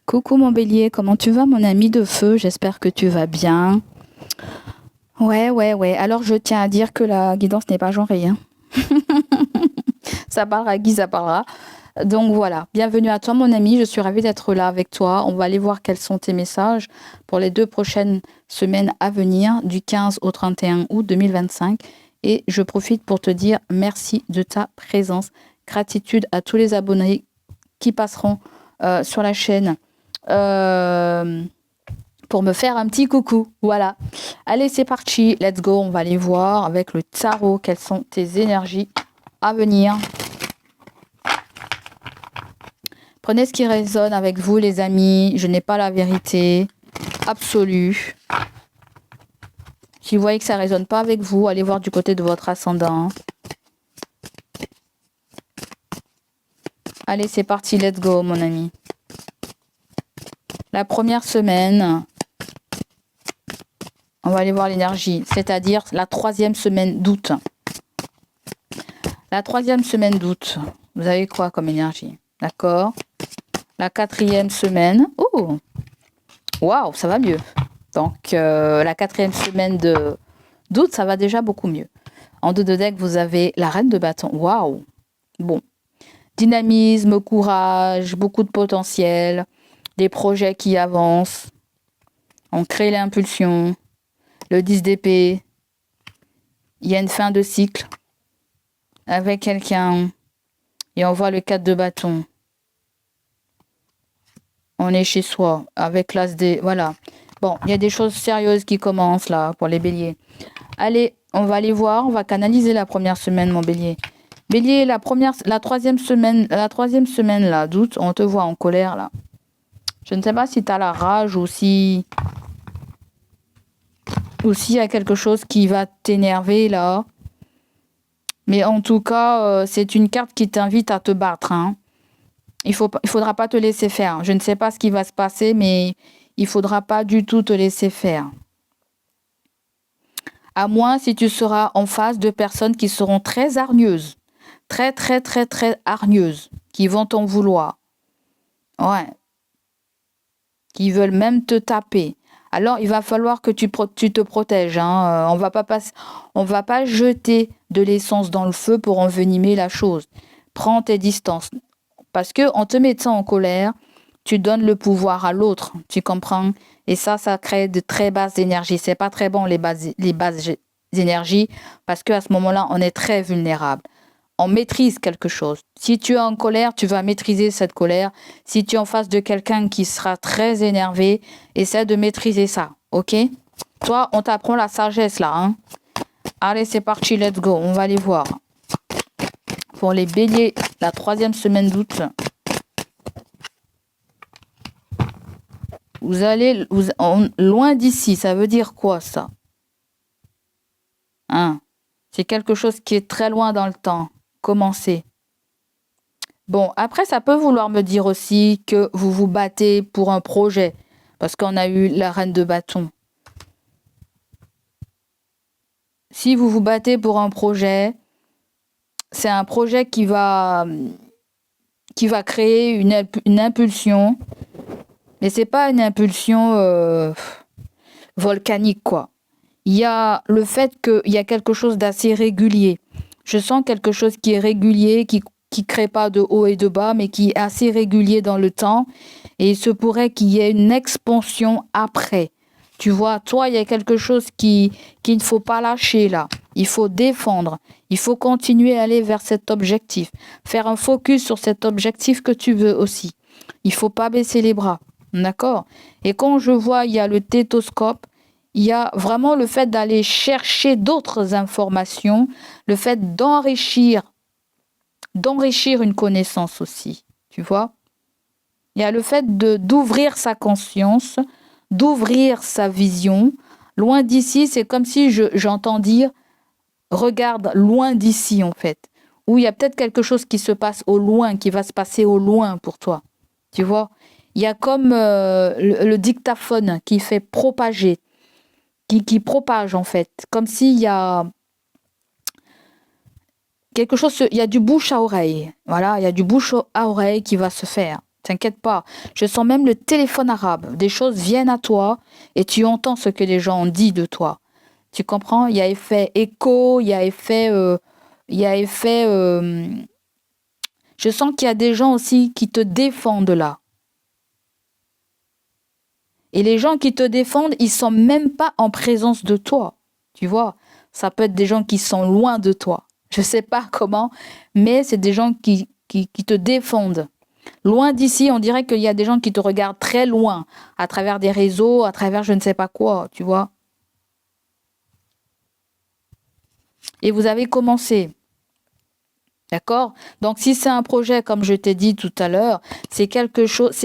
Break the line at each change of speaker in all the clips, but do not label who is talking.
Coucou mon bélier, comment tu vas mon ami de feu? J'espère que tu vas bien. Ouais. Alors je tiens à dire que la guidance n'est pas genrée, hein. Ça parlera à qui ça parlera. Donc voilà, bienvenue à toi mon ami, je suis ravie d'être là avec toi. On va aller voir quels sont tes messages pour les 2 prochaines semaines à venir, du 15 au 31 août 2025. Et je profite pour te dire merci de ta présence. Gratitude à tous les abonnés qui passeront sur la chaîne pour me faire un petit coucou. Voilà. Allez, c'est parti. Let's go. On va aller voir avec le tarot quelles sont tes énergies à venir. Prenez ce qui résonne avec vous, les amis. Je n'ai pas la vérité absolue. Si vous voyez que ça ne résonne pas avec vous, allez voir du côté de votre ascendant. Allez, c'est parti. Let's go, mon ami. La première semaine, on va aller voir l'énergie, c'est-à-dire la 3e semaine d'août. La 3e semaine d'août, vous avez quoi comme énergie? D'accord. La 4e semaine, oh, waouh, ça va mieux. Donc, la 4e semaine d'août, ça va déjà beaucoup mieux. En dos de deck, vous avez la reine de bâton. Waouh. Bon. Dynamisme, courage, beaucoup de potentiel, des projets qui avancent. On crée l'impulsion. Le 10 d'épée. Il y a une fin de cycle avec quelqu'un. Et on voit le 4 de bâton. On est chez soi avec l'as des... Voilà. Bon, il y a des choses sérieuses qui commencent là pour les béliers. Allez, on va aller voir. On va canaliser la première semaine, mon bélier. Bélier, la 3e semaine là d'août, on te voit en colère là. Je ne sais pas si tu as la rage ou si il y a quelque chose qui va t'énerver là. Mais en tout cas, c'est une carte qui t'invite à te battre, hein. Il faudra pas te laisser faire. Je ne sais pas ce qui va se passer, mais il faudra pas du tout te laisser faire. À moins si tu seras en face de personnes qui seront très hargneuses. Très hargneuses. Qui vont t'en vouloir. Ouais. Qui veulent même te taper. Alors, il va falloir que tu te protèges, hein. On va pas jeter de l'essence dans le feu pour envenimer la chose. Prends tes distances. Parce que en te mettant en colère, tu donnes le pouvoir à l'autre. Tu comprends? Et ça crée de très basses énergies. C'est pas très bon, les basses énergies, parce qu'à ce moment-là, on est très vulnérable. On maîtrise quelque chose. Si tu es en colère, tu vas maîtriser cette colère. Si tu es en face de quelqu'un qui sera très énervé, essaie de maîtriser ça, ok? Toi, on t'apprend la sagesse là, hein? Allez, c'est parti, let's go. On va aller voir. Pour les béliers, la 3e semaine d'août, vous allez loin d'ici. Ça veut dire quoi, ça? Hein? C'est quelque chose qui est très loin dans le temps. Commencez. Bon, après, ça peut vouloir me dire aussi que vous vous battez pour un projet. Parce qu'on a eu la reine de bâton. Si vous vous battez pour un projet, c'est un projet qui va créer une impulsion. Mais c'est pas une impulsion volcanique, quoi. Il y a le fait qu'il y a quelque chose d'assez régulier. Je sens quelque chose qui est régulier, qui crée pas de haut et de bas, mais qui est assez régulier dans le temps. Et il se pourrait qu'il y ait une expansion après. Tu vois, toi, il y a quelque chose qu'il ne faut pas lâcher là. Il faut défendre. Il faut continuer à aller vers cet objectif. Faire un focus sur cet objectif que tu veux aussi. Il faut pas baisser les bras. D'accord? Et quand je vois, il y a le stéthoscope, il y a vraiment le fait d'aller chercher d'autres informations, le fait d'enrichir une connaissance aussi, tu vois. Il y a le fait d'ouvrir sa conscience, d'ouvrir sa vision. Loin d'ici, c'est comme si j'entends dire, regarde loin d'ici en fait, où il y a peut-être quelque chose qui se passe au loin, qui va se passer au loin pour toi, tu vois. Il y a comme le dictaphone qui fait propager, qui propage en fait, comme s'il y a quelque chose, il y a du bouche à oreille. Voilà, il y a du bouche à oreille qui va se faire. T'inquiète pas. Je sens même le téléphone arabe. Des choses viennent à toi et tu entends ce que les gens ont dit de toi. Tu comprends? Il y a effet écho, il y a effet... il y a effet je sens qu'il y a des gens aussi qui te défendent là. Et les gens qui te défendent, ils sont même pas en présence de toi. Tu vois? Ça peut être des gens qui sont loin de toi. Je sais pas comment, mais c'est des gens qui te défendent. Loin d'ici, on dirait qu'il y a des gens qui te regardent très loin, à travers des réseaux, à travers je ne sais pas quoi, tu vois. Et vous avez commencé. D'accord? Donc, si c'est un projet, comme je t'ai dit tout à l'heure, c'est quelque chose,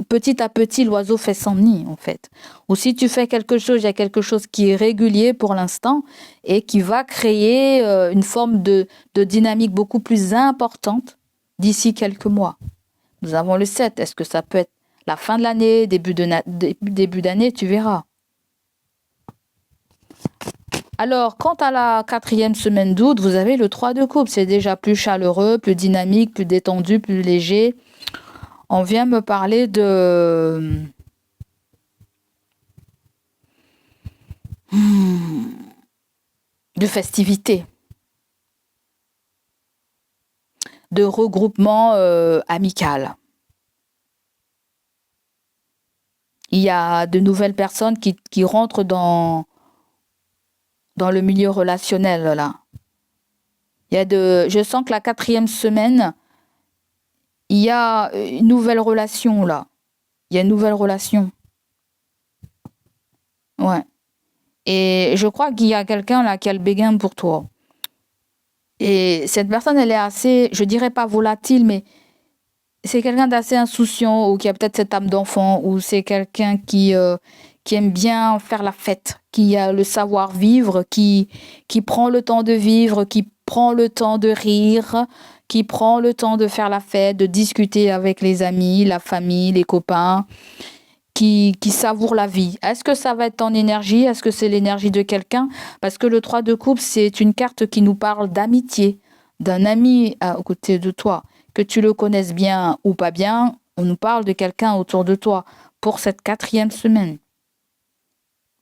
petit à petit, l'oiseau fait son nid, en fait. Ou si tu fais quelque chose, il y a quelque chose qui est régulier pour l'instant et qui va créer une forme de dynamique beaucoup plus importante d'ici quelques mois. Nous avons le 7. Est-ce que ça peut être la fin de l'année, début d'année, tu verras. Alors, quant à la 4e semaine d'août, vous avez le 3 de coupe. C'est déjà plus chaleureux, plus dynamique, plus détendu, plus léger. On vient me parler de festivités, de regroupement amical. Il y a de nouvelles personnes qui rentrent dans le milieu relationnel, là. Je sens que la 4e semaine, il y a une nouvelle relation, là. Il y a une nouvelle relation. Ouais. Et je crois qu'il y a quelqu'un, là, qui a le béguin pour toi. Et cette personne, elle est assez, je dirais pas volatile, mais c'est quelqu'un d'assez insouciant, ou qui a peut-être cette âme d'enfant, ou c'est quelqu'un qui aime bien faire la fête, qui a le savoir-vivre, qui prend le temps de vivre, qui prend le temps de rire, qui prend le temps de faire la fête, de discuter avec les amis, la famille, les copains, qui savoure la vie. Est-ce que ça va être ton énergie? Est-ce que c'est l'énergie de quelqu'un? Parce que le 3 de coupe, c'est une carte qui nous parle d'amitié, d'un ami à côté de toi. Que tu le connaisses bien ou pas bien, on nous parle de quelqu'un autour de toi pour cette 4e semaine.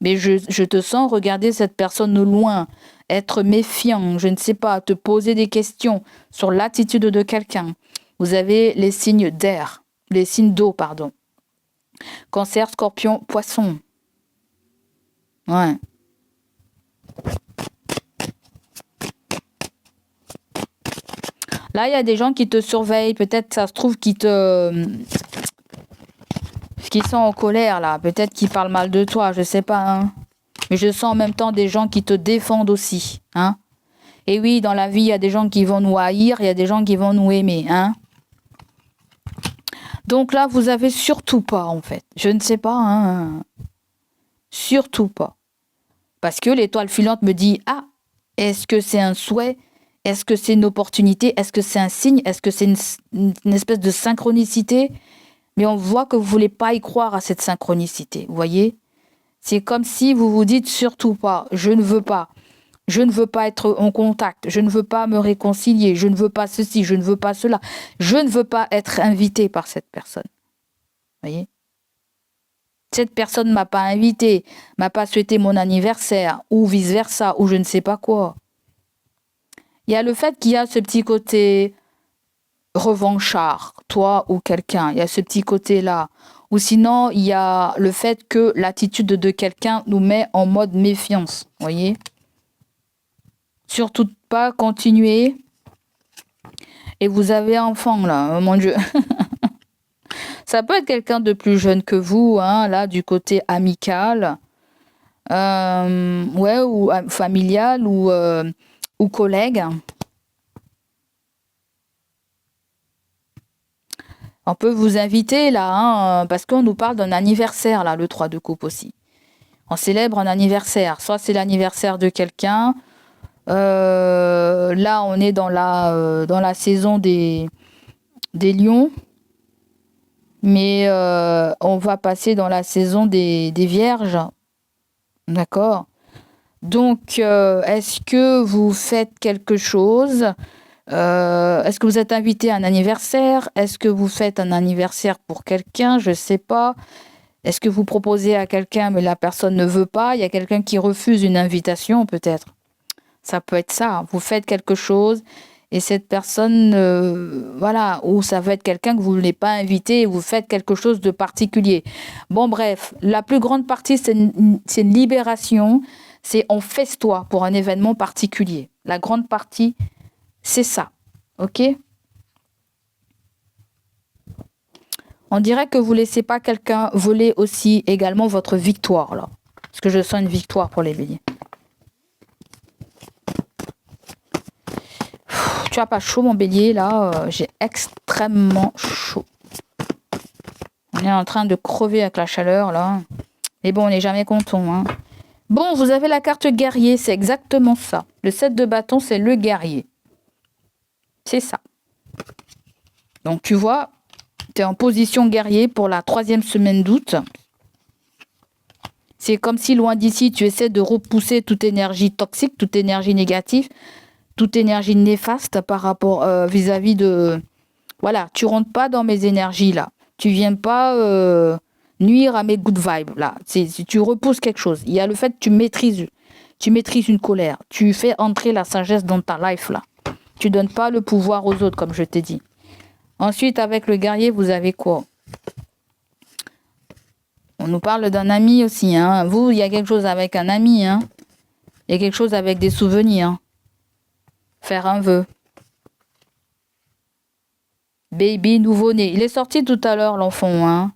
Mais je te sens regarder cette personne au loin, être méfiant, je ne sais pas, te poser des questions sur l'attitude de quelqu'un. Vous avez les signes d'air, les signes d'eau, pardon. Cancer, Scorpion, Poisson. Ouais. Là, il y a des gens qui te surveillent. Peut-être, ça se trouve, qui sont en colère, là. Peut-être qu'ils parlent mal de toi, je sais pas, hein. Mais je sens en même temps des gens qui te défendent aussi, hein. Et oui, dans la vie, il y a des gens qui vont nous haïr, il y a des gens qui vont nous aimer, hein. Donc là, vous avez surtout pas, en fait. Je ne sais pas, hein. Surtout pas. Parce que l'étoile filante me dit, ah, est-ce que c'est un souhait? Est-ce que c'est une opportunité? Est-ce que c'est un signe? Est-ce que c'est une espèce de synchronicité? Mais on voit que vous voulez pas y croire à cette synchronicité, vous voyez? C'est comme si vous vous dites surtout pas, je ne veux pas. Je ne veux pas être en contact, je ne veux pas me réconcilier, je ne veux pas ceci, je ne veux pas cela. Je ne veux pas être invité par cette personne. Vous voyez? Cette personne ne m'a pas invité, m'a pas souhaité mon anniversaire, ou vice-versa, ou je ne sais pas quoi. Il y a le fait qu'il y a ce petit côté revanchard, toi ou quelqu'un. Il y a ce petit côté-là. Ou sinon, il y a le fait que l'attitude de quelqu'un nous met en mode méfiance. Vous voyez? Surtout pas continuer. Et vous avez un enfant, là. Oh mon Dieu. Ça peut être quelqu'un de plus jeune que vous, hein, là, du côté amical. Ouais, ou familial, ou collègue. On peut vous inviter là, hein, parce qu'on nous parle d'un anniversaire, là, le 3 de coupe aussi. On célèbre un anniversaire. Soit c'est l'anniversaire de quelqu'un. Là, on est dans la saison des lions. Mais on va passer dans la saison des vierges. D'accord? Donc, est-ce que vous faites quelque chose Est-ce que vous êtes invité à un anniversaire? Est-ce que vous faites un anniversaire pour quelqu'un? Je ne sais pas. Est-ce que vous proposez à quelqu'un mais la personne ne veut pas? Il y a quelqu'un qui refuse une invitation peut-être. Ça peut être ça. Vous faites quelque chose et cette personne, voilà, ou ça va être quelqu'un que vous ne voulez pas inviter et vous faites quelque chose de particulier. Bon, bref, la plus grande partie, c'est une libération. C'est on festoie pour un événement particulier. La grande partie, c'est ça. OK? On dirait que vous ne laissez pas quelqu'un voler aussi également votre victoire, là. Parce que je sens une victoire pour les béliers. Tu as pas chaud, mon bélier, là. J'ai extrêmement chaud. On est en train de crever avec la chaleur, là. Mais bon, on n'est jamais content, hein. Bon, vous avez la carte guerrier, c'est exactement ça. Le 7 de bâton, c'est le guerrier. C'est ça. Donc, tu vois, tu es en position guerrier pour la 3e semaine d'août. C'est comme si, loin d'ici, tu essaies de repousser toute énergie toxique, toute énergie négative, toute énergie néfaste par rapport vis-à-vis de... Voilà, tu rentres pas dans mes énergies, là. Tu viens pas nuire à mes good vibes, là. Tu repousses quelque chose. Il y a le fait que tu maîtrises une colère. Tu fais entrer la sagesse dans ta life, là. Tu donnes pas le pouvoir aux autres, comme je t'ai dit. Ensuite, avec le guerrier, vous avez quoi? On nous parle d'un ami aussi, hein. Vous, il y a quelque chose avec un ami, hein. Il y a quelque chose avec des souvenirs. Faire un vœu. Baby nouveau-né. Il est sorti tout à l'heure, l'enfant, hein.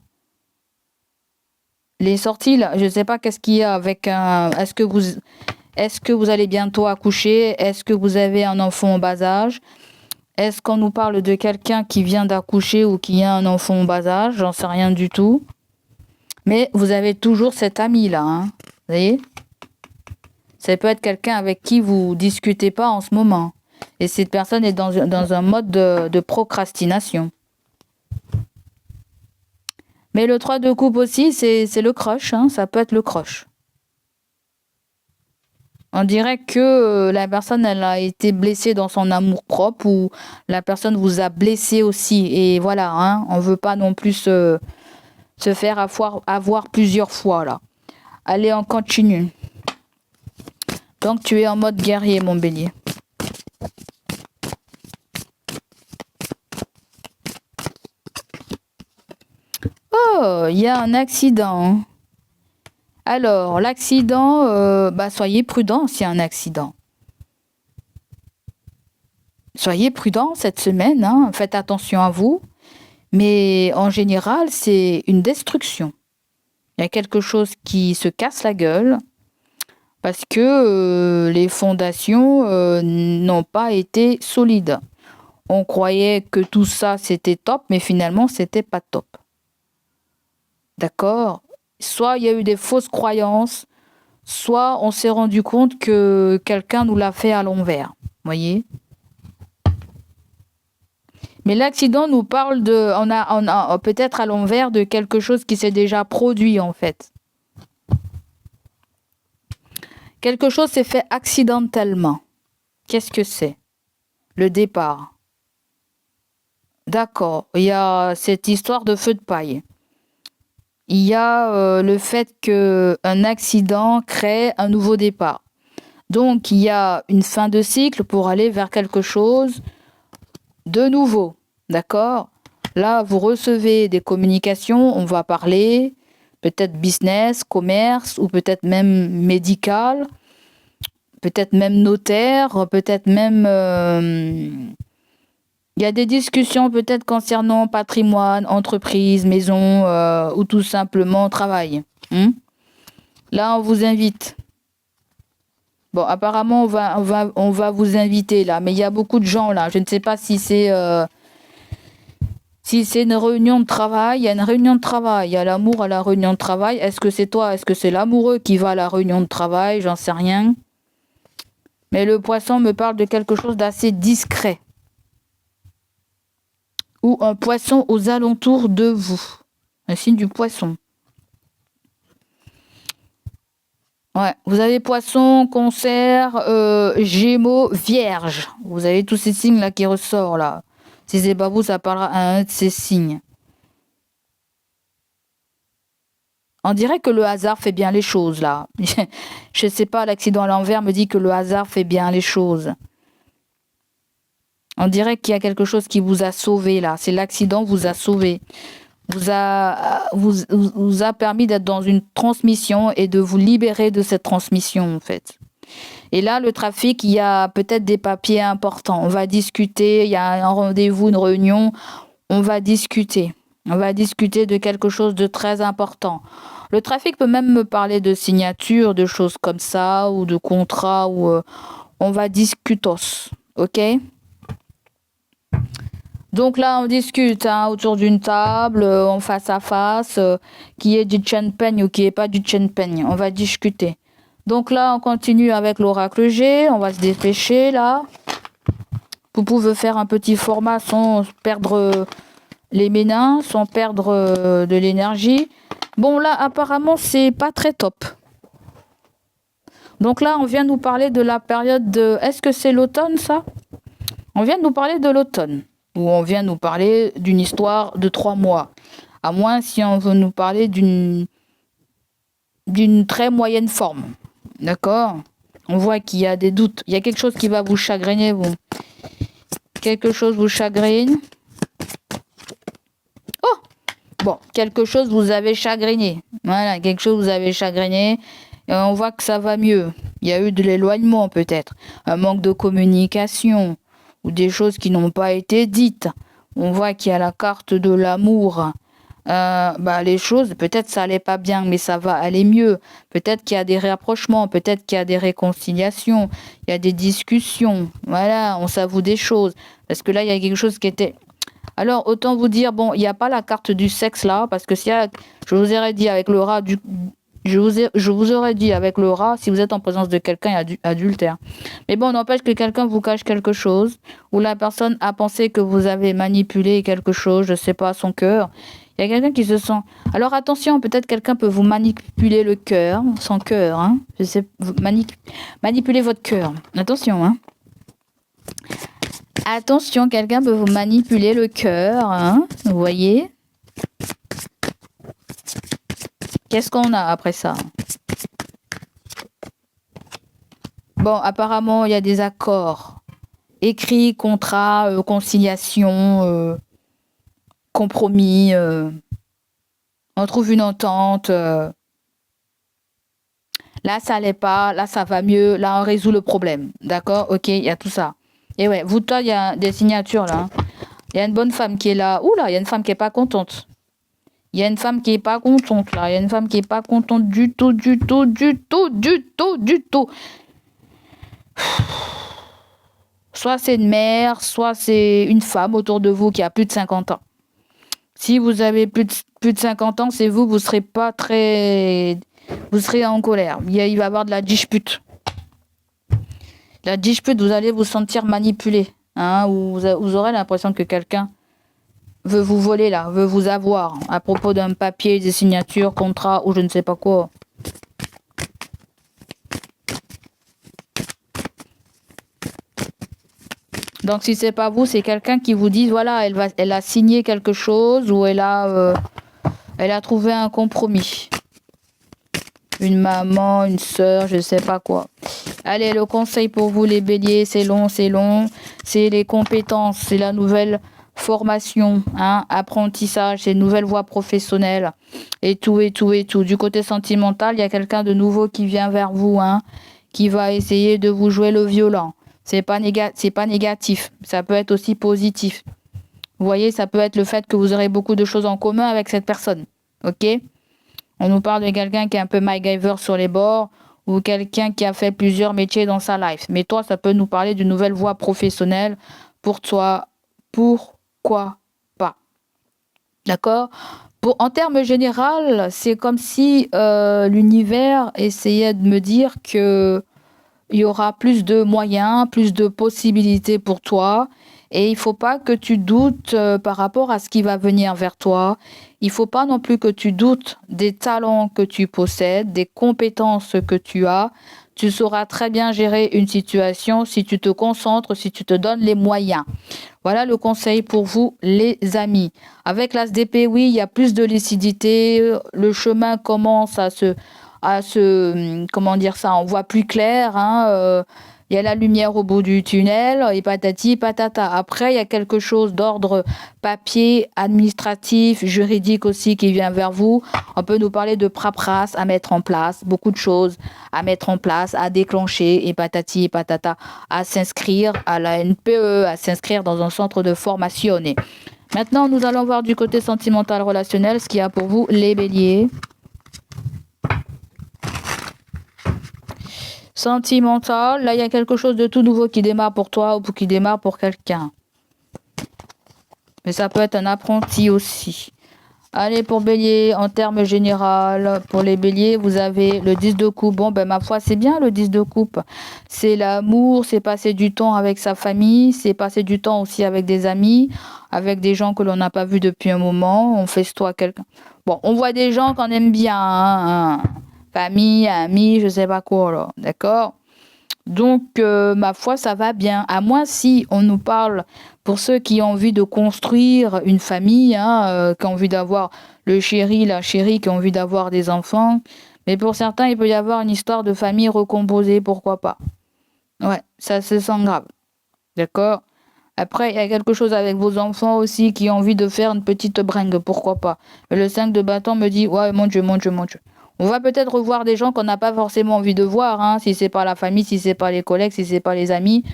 Il est sorti, là. Je ne sais pas qu'est-ce qu'il y a avec un... Est-ce que vous allez bientôt accoucher? Est-ce que vous avez un enfant en bas âge? Est-ce qu'on nous parle de quelqu'un qui vient d'accoucher ou qui a un enfant en bas âge? J'en sais rien du tout. Mais vous avez toujours cet ami-là, hein. Vous voyez? Ça peut être quelqu'un avec qui vous discutez pas en ce moment. Et cette personne est dans un mode de procrastination. Mais le 3 de coupe aussi, c'est le crush, hein. Ça peut être le crush. On dirait que la personne, elle a été blessée dans son amour-propre ou la personne vous a blessé aussi. Et voilà, hein, on ne veut pas non plus se faire avoir plusieurs fois, là. Allez, on continue. Donc, tu es en mode guerrier, mon bélier. Oh, il y a un accident. Alors, l'accident, soyez prudent s'il y a un accident. Soyez prudent cette semaine, hein, faites attention à vous. Mais en général, c'est une destruction. Il y a quelque chose qui se casse la gueule parce que les fondations n'ont pas été solides. On croyait que tout ça, c'était top, mais finalement, c'était pas top. D'accord? Soit il y a eu des fausses croyances, soit on s'est rendu compte que quelqu'un nous l'a fait à l'envers. Voyez? Mais l'accident nous parle de... On a peut-être à l'envers de quelque chose qui s'est déjà produit, en fait. Quelque chose s'est fait accidentellement. Qu'est-ce que c'est? Le départ. D'accord. Il y a cette histoire de feu de paille. Il y a le fait qu'un accident crée un nouveau départ. Donc, il y a une fin de cycle pour aller vers quelque chose de nouveau. D'accord? Là, vous recevez des communications, on va parler, peut-être business, commerce, ou peut-être même médical, peut-être même notaire, peut-être même... il y a des discussions peut-être concernant patrimoine, entreprise, maison, ou tout simplement travail. Là, on vous invite. Bon, apparemment, on va vous inviter là, mais il y a beaucoup de gens là. Je ne sais pas si c'est une réunion de travail. Il y a une réunion de travail. Il y a l'amour à la réunion de travail. Est-ce que c'est toi? Est-ce que c'est l'amoureux qui va à la réunion de travail? J'en sais rien. Mais le poisson me parle de quelque chose d'assez discret. Ou un poisson aux alentours de vous. Un signe du poisson. Ouais, vous avez Poisson, Cancer, Gémeaux, Vierge. Vous avez tous ces signes là qui ressortent là. Si c'est pas vous, ça parlera à un de ces signes. On dirait que le hasard fait bien les choses là. Je sais pas, l'accident à l'envers me dit que le hasard fait bien les choses. On dirait qu'il y a quelque chose qui vous a sauvé là. C'est l'accident vous a sauvé. Vous a permis d'être dans une transmission et de vous libérer de cette transmission en fait. Et là, le trafic, il y a peut-être des papiers importants. On va discuter, il y a un rendez-vous, une réunion, on va discuter. On va discuter de quelque chose de très important. Le trafic peut même me parler de signature, de choses comme ça, ou de contrats, ou on va discutos. OK? Donc là, on discute hein, autour d'une table, en face à face, qui est du champagne ou qui est pas du champagne. On va discuter. Donc là, on continue avec l'oracle G. On va se dépêcher là. Vous pouvez faire un petit format sans perdre les ménins, sans perdre de l'énergie. Bon là, apparemment, c'est pas très top. Donc là, on vient nous parler de la période de... Est-ce que c'est l'automne ça? On vient de nous parler de l'automne. Ou on vient nous parler d'une histoire de 3 mois. À moins si on veut nous parler d'une très moyenne forme. D'accord? On voit qu'il y a des doutes. Il y a quelque chose qui va vous chagriner, vous. Quelque chose vous chagrine. Oh! Bon, quelque chose vous avez chagriné. Voilà, quelque chose vous avez chagriné. Et on voit que ça va mieux. Il y a eu de l'éloignement peut-être. Un manque de communication. Ou des choses qui n'ont pas été dites. On voit qu'il y a la carte de l'amour. Les choses, peut-être ça allait pas bien, mais ça va aller mieux. Peut-être qu'il y a des rapprochements, peut-être qu'il y a des réconciliations, il y a des discussions. Voilà, on s'avoue des choses. Parce que là, il y a quelque chose qui était... Alors, autant vous dire, bon, il n'y a pas la carte du sexe là, parce que si je vous aurais dit avec le rat je vous aurais dit avec le rat, si vous êtes en présence de quelqu'un adultère. Mais bon, n'empêche que quelqu'un vous cache quelque chose, ou la personne a pensé que vous avez manipulé quelque chose, je sais pas, son cœur. Il y a quelqu'un qui se sent... Alors attention, peut-être quelqu'un peut vous manipuler le cœur, son cœur, hein. Je sais, manipuler votre cœur. Attention, hein. Attention, quelqu'un peut vous manipuler le cœur, hein. Vous voyez? Qu'est-ce qu'on a après ça? Bon, apparemment, il y a des accords. Écrits, contrats, conciliation, compromis. On trouve une entente. Là, ça allait pas. Là, ça va mieux. Là, on résout le problème. D'accord? Ok, il y a tout ça. Et ouais, vous, toi, il y a des signatures là. Il y a une bonne femme qui est là. Ouh là, il y a une femme qui est pas contente. Il y a une femme qui est pas contente là. Il y a une femme qui est pas contente du tout, du tout, du tout, du tout, du tout. Soit c'est une mère, soit c'est une femme autour de vous qui a plus de 50 ans. Si vous avez plus de 50 ans, c'est vous, vous serez pas très... Vous serez en colère. Il va y avoir de la dispute. La dispute, vous allez vous sentir manipulé. Hein, vous aurez l'impression que quelqu'un veut vous voler là, veut vous avoir à propos d'un papier, des signatures, contrat ou je ne sais pas quoi. Donc si c'est pas vous, c'est quelqu'un qui vous dit voilà, elle a signé quelque chose ou elle a trouvé un compromis. Une maman, une sœur, je sais pas quoi. Allez, le conseil pour vous les béliers, c'est long, c'est les compétences, c'est la nouvelle formation, hein, apprentissage, c'est une nouvelle voie professionnelle et tout et tout et tout. Du côté sentimental, il y a quelqu'un de nouveau qui vient vers vous, hein, qui va essayer de vous jouer le violent. C'est pas négatif, ça peut être aussi positif. Vous voyez, ça peut être le fait que vous aurez beaucoup de choses en commun avec cette personne. OK? On nous parle de quelqu'un qui est un peu MacGyver sur les bords ou quelqu'un qui a fait plusieurs métiers dans sa life. Mais toi, ça peut nous parler d'une nouvelle voie professionnelle pour toi. Pourquoi pas? D'accord? En termes généraux, c'est comme si l'univers essayait de me dire que il y aura plus de moyens, plus de possibilités pour toi Et il faut pas que tu doutes par rapport à ce qui va venir vers toi. Il faut pas non plus que tu doutes des talents que tu possèdes, des compétences que tu as. Tu sauras très bien gérer une situation si tu te concentres, si tu te donnes les moyens. Voilà le conseil pour vous, les amis. Avec l'As d'épée, oui, il y a plus de lucidité. Le chemin commence comment dire ça, on voit plus clair, hein. Il y a la lumière au bout du tunnel, et patati patata. Après, il y a quelque chose d'ordre papier, administratif, juridique aussi qui vient vers vous. On peut nous parler de paperasse à mettre en place, beaucoup de choses à mettre en place, à déclencher, et patati patata, à s'inscrire à la NPE, à s'inscrire dans un centre de formation. Maintenant, nous allons voir du côté sentimental relationnel ce qu'il y a pour vous, les béliers. Sentimental, là il y a quelque chose de tout nouveau qui démarre pour toi ou qui démarre pour quelqu'un. Mais ça peut être un apprenti aussi. Allez, pour bélier, en termes général, pour les béliers, vous avez le 10 de coupe. Bon, ben ma foi, c'est bien le 10 de coupe. C'est l'amour, c'est passer du temps avec sa famille, c'est passer du temps aussi avec des amis, avec des gens que l'on n'a pas vus depuis un moment. On festoie quelqu'un. Bon, on voit des gens qu'on aime bien, hein. Famille, amis, je sais pas quoi, là. D'accord? Donc, ma foi, ça va bien. À moins si on nous parle, pour ceux qui ont envie de construire une famille, hein, qui ont envie d'avoir le chéri, la chérie, qui ont envie d'avoir des enfants. Mais pour certains, il peut y avoir une histoire de famille recomposée, pourquoi pas. Ouais, ça se sent grave. D'accord? Après, il y a quelque chose avec vos enfants aussi qui ont envie de faire une petite bringue, pourquoi pas. Mais le 5 de bâton me dit, ouais, mon Dieu, mon Dieu, mon Dieu. On va peut-être revoir des gens qu'on n'a pas forcément envie de voir, hein, si c'est pas la famille, si c'est pas les collègues, si c'est pas les amis.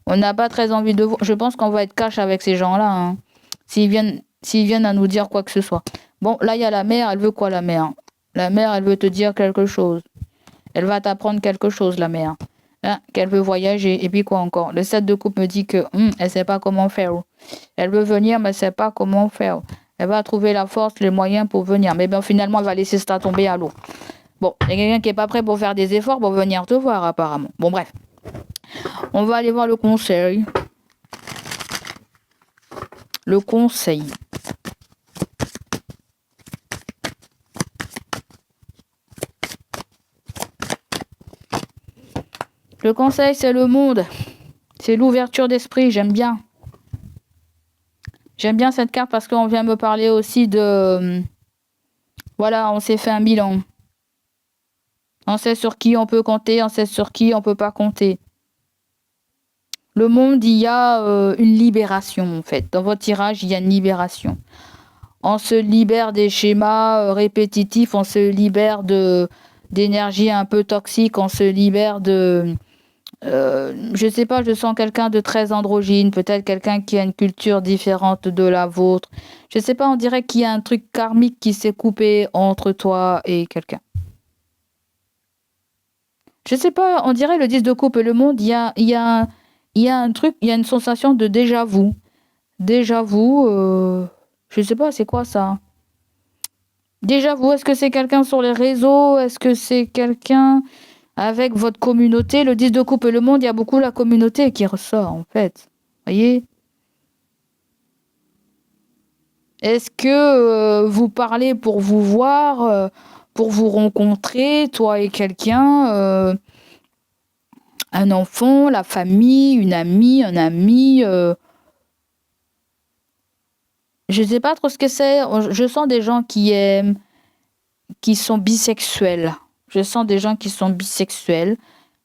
On n'a pas très envie de voir. Je pense qu'on va être cash avec ces gens-là, hein, s'ils viennent à nous dire quoi que ce soit. Bon, là, il y a la mère, elle veut quoi, la mère? La mère, elle veut te dire quelque chose. Elle va t'apprendre quelque chose, la mère. Hein, qu'elle veut voyager. Et puis quoi encore? Le 7 de coupe me dit que elle sait pas comment faire. Elle veut venir, mais elle sait pas comment faire. Elle va trouver la force, les moyens pour venir. Mais bien finalement, elle va laisser ça tomber à l'eau. Bon, il y a quelqu'un qui est pas prêt pour faire des efforts pour venir te voir, apparemment. Bon, bref. On va aller voir le conseil. Le conseil. Le conseil, c'est le monde. C'est l'ouverture d'esprit, j'aime bien. J'aime bien cette carte parce qu'on vient me parler aussi de... Voilà, on s'est fait un bilan. On sait sur qui on peut compter, on sait sur qui on peut pas compter. Le monde, il y a une libération, en fait. Dans votre tirage, il y a une libération. On se libère des schémas répétitifs, on se libère d'énergie un peu toxique, on se libère de... je sais pas, je sens quelqu'un de très androgyne, peut-être quelqu'un qui a une culture différente de la vôtre. Je sais pas, on dirait qu'il y a un truc karmique qui s'est coupé entre toi et quelqu'un. Je sais pas, on dirait le 10 de coupe et le monde, il y a un truc, il y a une sensation de déjà vu. Déjà vu, je sais pas, c'est quoi ça? Déjà vu, est-ce que c'est quelqu'un sur les réseaux? Est-ce que c'est quelqu'un avec votre communauté? Le 10 de coupe et le monde, il y a beaucoup la communauté qui ressort, en fait. Voyez? Est-ce que vous parlez pour vous voir, pour vous rencontrer, toi et quelqu'un, un enfant, la famille, une amie, un ami? Je sais pas trop ce que c'est. Je sens des gens qui aiment, qui sont bisexuels. Je sens des gens qui sont bisexuels.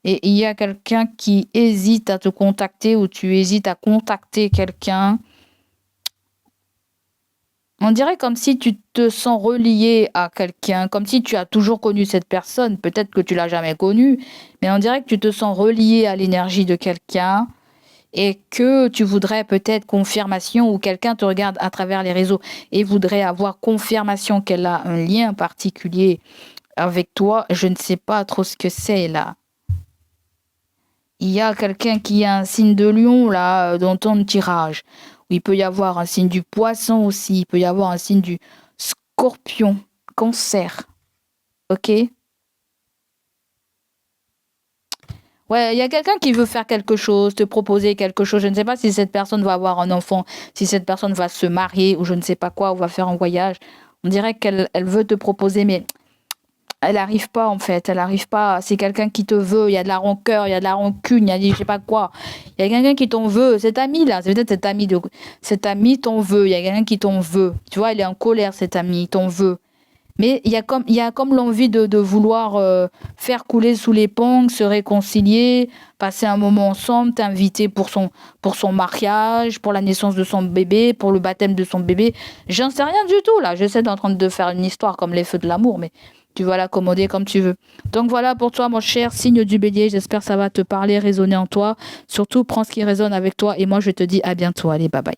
Et il y a quelqu'un qui hésite à te contacter ou tu hésites à contacter quelqu'un. On dirait comme si tu te sens relié à quelqu'un, comme si tu as toujours connu cette personne. Peut-être que tu l'as jamais connue, mais on dirait que tu te sens relié à l'énergie de quelqu'un et que tu voudrais peut-être confirmation ou quelqu'un te regarde à travers les réseaux et voudrait avoir confirmation qu'elle a un lien particulier avec toi. Je ne sais pas trop ce que c'est là. Il y a quelqu'un qui a un signe de lion là dans ton tirage. Il peut y avoir un signe du poisson aussi. Il peut y avoir un signe du scorpion, cancer. Ok? Ouais, il y a quelqu'un qui veut faire quelque chose, te proposer quelque chose. Je ne sais pas si cette personne va avoir un enfant, si cette personne va se marier ou je ne sais pas quoi, ou va faire un voyage. On dirait qu'elle veut te proposer, mais elle n'arrive pas en fait. Elle n'arrive pas. C'est quelqu'un qui te veut. Il y a de la rancœur, il y a de la rancune, il y a je sais pas quoi. Il y a quelqu'un qui t'en veut. Cet ami là, c'est peut-être cet ami t'en veut. Il y a quelqu'un qui t'en veut. Tu vois, il est en colère cet ami, il t'en veut. Mais il y a comme l'envie de vouloir faire couler sous les ponts, se réconcilier, passer un moment ensemble, t'inviter pour son mariage, pour la naissance de son bébé, pour le baptême de son bébé. J'en sais rien du tout, là. J'essaie d'en train de faire une histoire comme les feux de l'amour, mais tu vas l'accommoder comme tu veux. Donc voilà pour toi, mon cher signe du bélier. J'espère que ça va te parler, résonner en toi. Surtout, prends ce qui résonne avec toi. Et moi, je te dis à bientôt. Allez, bye bye.